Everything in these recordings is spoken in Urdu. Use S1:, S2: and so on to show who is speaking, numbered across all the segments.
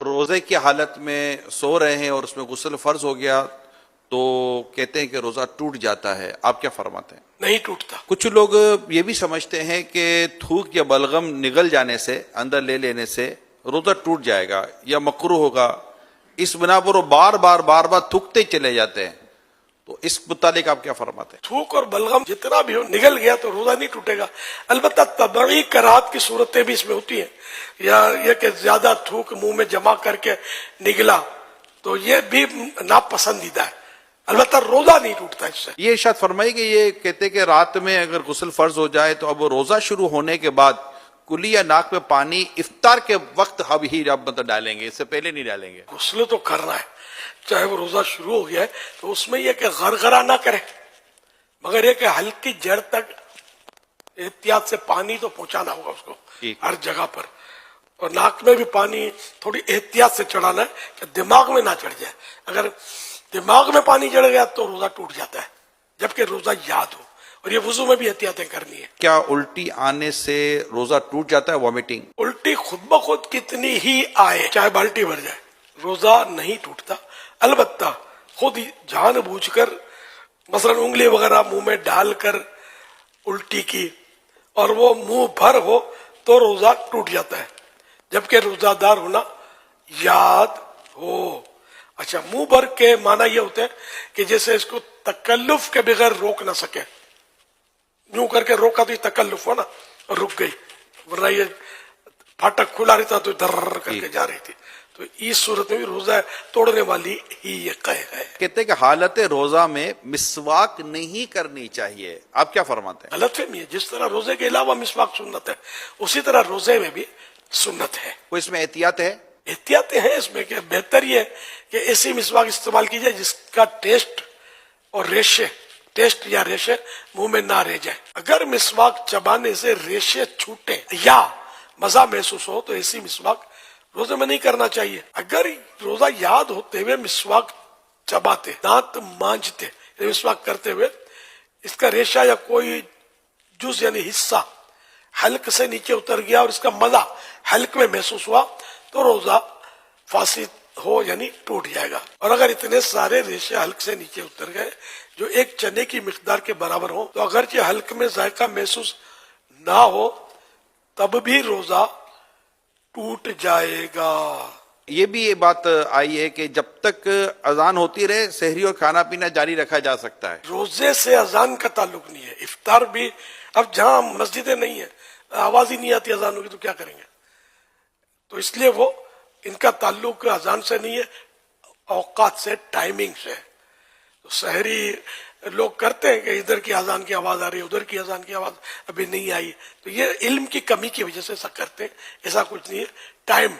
S1: روزے کی حالت میں سو رہے ہیں اور اس میں غسل فرض ہو گیا تو کہتے ہیں کہ روزہ ٹوٹ جاتا ہے، آپ کیا فرماتے ہیں؟
S2: نہیں ٹوٹتا.
S1: کچھ لوگ یہ بھی سمجھتے ہیں کہ تھوک یا بلغم نگل جانے سے، اندر لے لینے سے روزہ ٹوٹ جائے گا یا مکروہ ہوگا، اس بنا پر وہ بار بار تھوکتے چلے جاتے ہیں، تو اس متعلق آپ کیا فرماتے ہیں؟
S2: تھوک اور بلغم جتنا بھی ہو نگل گیا تو روزہ نہیں ٹوٹے گا. البتہ طبعی کراہت کی صورتیں بھی اس میں ہوتی ہیں، یا یہ کہ زیادہ تھوک منہ میں جمع کر کے نگلا تو یہ بھی ناپسندیدہ ہے. البتہ روزہ نہیں ٹوٹتا اس سے.
S1: یہ ارشاد فرمائی کہ یہ کہتے کہ رات میں اگر غسل فرض ہو جائے تو اب روزہ شروع ہونے کے بعد کلی یا ناک میں پانی افطار کے وقت اب ہی ڈالیں گے، اس سے پہلے نہیں ڈالیں گے.
S2: غسل تو کرنا ہے، چاہے وہ روزہ شروع ہو گیا ہے تو اس میں یہ کہ غرغرہ نہ کرے، مگر یہ کہ ہلکی جڑ تک احتیاط سے پانی تو پہنچانا ہوگا اس کو ہر جگہ پر. اور ناک میں بھی پانی تھوڑی احتیاط سے چڑھانا ہے کہ دماغ میں نہ چڑھ جائے. اگر دماغ میں پانی چڑھ گیا تو روزہ ٹوٹ جاتا ہے، جبکہ روزہ یاد ہو. اور یہ وضو میں بھی احتیاطیں کرنی ہے.
S1: کیا الٹی آنے سے روزہ ٹوٹ جاتا ہے، وامٹنگ؟
S2: الٹی خود بخود کتنی ہی آئے، چاہے بالٹی بھر جائے، روزہ نہیں ٹوٹتا. البتہ خود جان بوجھ کر مثلا انگلی وغیرہ منہ میں ڈال کر الٹی کی اور وہ منہ بھر ہو تو روزہ ٹوٹ جاتا ہے، جبکہ روزہ دار ہونا یاد ہو. اچھا، منہ بھر کے معنی یہ ہوتے ہیں کہ جیسے اس کو تکلف کے بغیر روک نہ سکے. یوں کر کے روکا تو یہ تکلف ہو نا، اور رک گئی، ورنہ یہ پھاٹک کھلا رہتا تو در کر کے جا رہی تھی. تو اس صورت میں بھی روزہ توڑنے والی ہی یہ قید ہے.
S1: کہتے ہیں کہ حالت روزہ میں مسواک نہیں کرنی چاہیے، آپ کیا فرماتے ہیں؟
S2: غلط فہمی ہے. جس طرح روزے کے علاوہ مسواک سنت ہے، اسی طرح روزے میں بھی سنت ہے.
S1: کوئی اس میں احتیاط ہے؟
S2: احتیاطیں ہیں اس میں کہ بہتر یہ ہے کہ ایسی مسواک استعمال کی جائے جس کا ٹیسٹ اور ریشے، ٹیسٹ یا ریشے منہ میں نہ رہ جائے. اگر مسواک چبانے سے ریشے چھوٹے یا مزہ محسوس ہو تو ایسی مسواک روزے میں نہیں کرنا چاہیے. اگر روزہ یاد ہوتے ہوئے مسواک چباتے، دانت مانجتے، مسواک کرتے ہوئے اس کا ریشہ یا کوئی جز یعنی حصہ حلق سے نیچے اتر گیا اور اس کا مزہ حلق میں محسوس ہوا تو روزہ فاسد ہو یعنی ٹوٹ جائے گا. اور اگر اتنے سارے ریشے حلق سے نیچے اتر گئے جو ایک چنے کی مقدار کے برابر ہو تو اگرچہ حلق میں ذائقہ محسوس نہ ہو تب بھی روزہ ٹوٹ جائے گا.
S1: یہ بھی یہ بات آئی ہے کہ جب تک اذان ہوتی رہے سحری اور کھانا پینا جاری رکھا جا سکتا ہے.
S2: روزے سے اذان کا تعلق نہیں ہے. افطار بھی اب جہاں مسجدیں نہیں ہیں، آواز ہی نہیں آتی اذان ہوگی تو کیا کریں گے؟ تو اس لیے وہ ان کا تعلق اذان سے نہیں ہے، اوقات سے، ٹائمنگ سے. تو سحری لوگ کرتے ہیں کہ ادھر کی اذان کی آواز آ رہی ہے، ادھر کی اذان کی آواز ابھی نہیں آئی، تو یہ علم کی کمی کی وجہ سے ایسا کرتے ہیں. ایسا کچھ نہیں ہے. ٹائم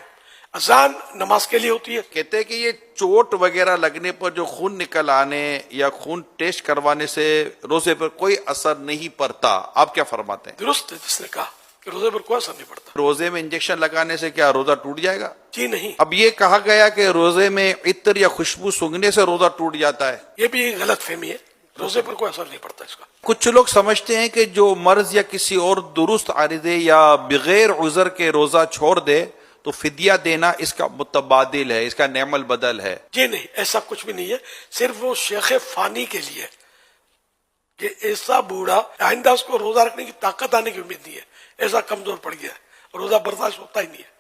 S2: اذان نماز کے لیے ہوتی ہے.
S1: کہتے ہیں کہ یہ چوٹ وغیرہ لگنے پر جو خون نکل آنے یا خون ٹیسٹ کروانے سے روزے پر کوئی اثر نہیں پڑتا، آپ کیا فرماتے ہیں؟
S2: درست ہے جس نے کہا کہ روزے پر کوئی اثر نہیں پڑتا.
S1: روزے میں انجیکشن لگانے سے کیا روزہ ٹوٹ جائے گا؟
S2: جی نہیں.
S1: اب یہ کہا گیا کہ روزے میں عطر یا خوشبو سونگھنے سے روزہ ٹوٹ جاتا ہے،
S2: یہ بھی غلط فہمی ہے. روزے پر کوئی اثر نہیں پڑتا اس کا.
S1: کچھ لوگ سمجھتے ہیں کہ جو مرض یا کسی اور درست عارضے یا بغیر عذر کے روزہ چھوڑ دے تو فدیہ دینا اس کا متبادل ہے، اس کا نعم البدل ہے.
S2: جی نہیں، ایسا کچھ بھی نہیں ہے. صرف وہ شیخ فانی کے لیے کہ ایسا بوڑھا آئندہ اس کو روزہ رکھنے کی طاقت آنے کی امید نہیں ہے، ایسا کمزور پڑ گیا ہے، روزہ برداشت ہوتا ہی نہیں ہے،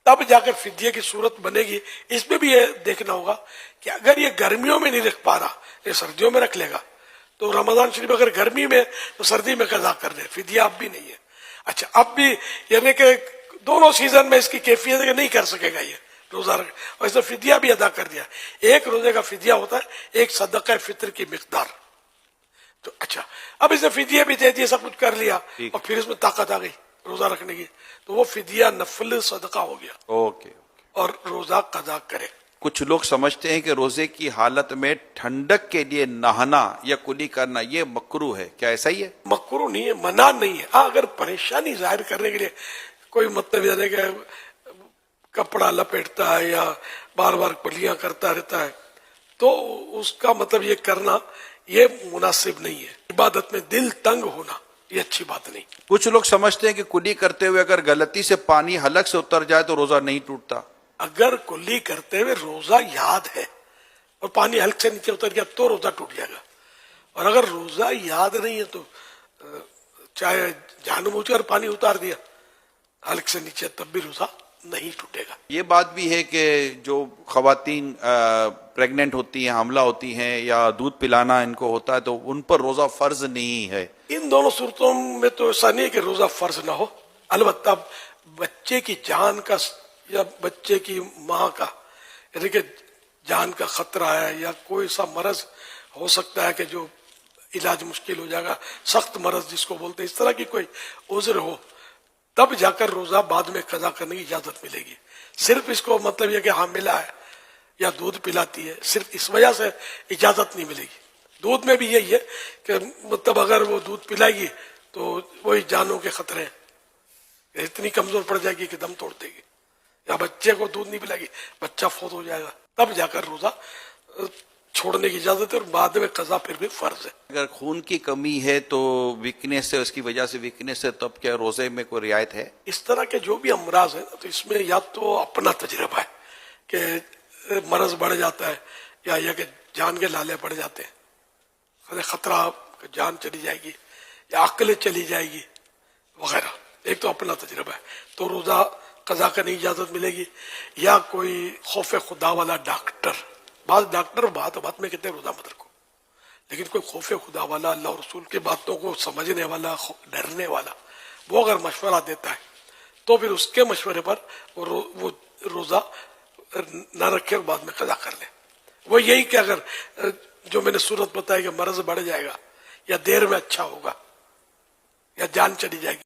S2: تب جا کر فدیہ کی صورت بنے گی. اس میں بھی یہ دیکھنا ہوگا کہ اگر یہ گرمیوں میں نہیں رکھ پا رہا، یہ سردیوں میں رکھ لے گا تو رمضان شریف اگر گرمی میں تو سردی میں قضا کر دے، فدیہ اب بھی نہیں ہے. اچھا، اب بھی یعنی کہ دونوں سیزن میں اس کی کیفیت ہے کہ نہیں کر سکے گا یہ روزہ رکھ، اور اس نے فدیہ بھی ادا کر دیا. ایک روزے کا فدیہ ہوتا ہے ایک صدقہ فطر کی مقدار. تو اچھا، اب اس نے فدیہ بھی دے دیا، سب کچھ کر لیا اور پھر اس میں طاقت آ گئی روزہ رکھنے کی تو وہ فدیہ نفل صدقہ ہو گیا.
S1: اوکے.
S2: اور روزہ قضا کرے.
S1: کچھ لوگ سمجھتے ہیں کہ روزے کی حالت میں ٹھنڈک کے لیے نہانا یا کلی کرنا یہ مکروہ ہے، کیا ایسا ہی ہے؟
S2: مکروہ نہیں ہے، منع نہیں ہے. اگر پریشانی ظاہر کرنے کے لیے کوئی مطلب یعنی کہ کپڑا لپیٹتا ہے یا بار بار کلیاں کرتا رہتا ہے تو اس کا مطلب یہ کرنا یہ مناسب نہیں ہے. عبادت میں دل تنگ ہونا یہ اچھی بات نہیں.
S1: کچھ لوگ سمجھتے ہیں کہ کلی کرتے ہوئے اگر غلطی سے پانی حلق سے اتر جائے تو روزہ نہیں ٹوٹتا.
S2: اگر کلی کرتے ہوئے روزہ یاد ہے اور پانی حلق سے نیچے اتر گیا تو روزہ ٹوٹ جائے گا، اور اگر روزہ یاد نہیں ہے تو چاہے جان بوجھ کر پانی اتار دیا حلق سے نیچے تب بھی روزہ نہیں ٹوٹے گا۔
S1: یہ بات بھی ہے کہ جو خواتین پریگننٹ ہوتی ہیں، حاملہ ہوتی ہیں، یا دودھ پلانا ان کو ہوتا ہے تو ان پر روزہ فرض نہیں ہے۔
S2: ان دونوں صورتوں میں تو ایسا نہیں ہے کہ روزہ فرض نہ ہو، البتہ بچے کی جان کا یا بچے کی ماں کا یعنی کہ جان کا خطرہ ہے یا کوئی سا مرض ہو سکتا ہے کہ جو علاج مشکل ہو جائے گا، سخت مرض جس کو بولتے ہیں، اس طرح کی کوئی عذر ہو تب جا کر روزہ بعد میں قضا کرنے کی اجازت ملے گی۔ صرف اس کو مطلب یہ کہ حاملہ ہے یا دودھ پلاتی ہے، صرف اس وجہ سے اجازت نہیں ملے گی۔ دودھ میں بھی یہی ہے کہ مطلب اگر وہ دودھ پلائے گی تو وہی جانوں کے خطرے ہیں، اتنی کمزور پڑ جائے گی کہ دم توڑ دے گی، یا بچے کو دودھ نہیں پلائے گی بچہ فوت ہو جائے گا، تب جا کر روزہ چھوڑنے کی اجازت ہے، اور بعد میں قضا پھر بھی فرض ہے۔
S1: اگر خون کی کمی ہے تو ویکنیس ہے، اس کی وجہ سے ویکنیس ہے، تب کیا روزے میں کوئی رعایت ہے؟
S2: اس طرح کے جو بھی امراض ہیں تو اس میں یا تو اپنا تجربہ ہے کہ مرض بڑھ جاتا ہے، یا یہ کہ جان کے لالے پڑ جاتے ہیں، خطرہ کہ جان چلی جائے گی یا عقل چلی جائے گی وغیرہ، ایک تو اپنا تجربہ ہے تو روزہ قضا کرنے کی اجازت ملے گی، یا کوئی خوف خدا والا ڈاکٹر، بعض ڈاکٹر بات میں کہتے ہیں روزہ مت رکھو، لیکن کوئی خوف خدا والا، اللہ اور رسول کی باتوں کو سمجھنے والا، ڈرنے والا، وہ اگر مشورہ دیتا ہے تو پھر اس کے مشورے پر وہ روزہ نہ رکھے اور بعد میں قضا کر لے۔ وہ یہی کہ اگر جو میں نے صورت بتائی کہ مرض بڑھ جائے گا یا دیر میں اچھا ہوگا یا جان چلی جائے گی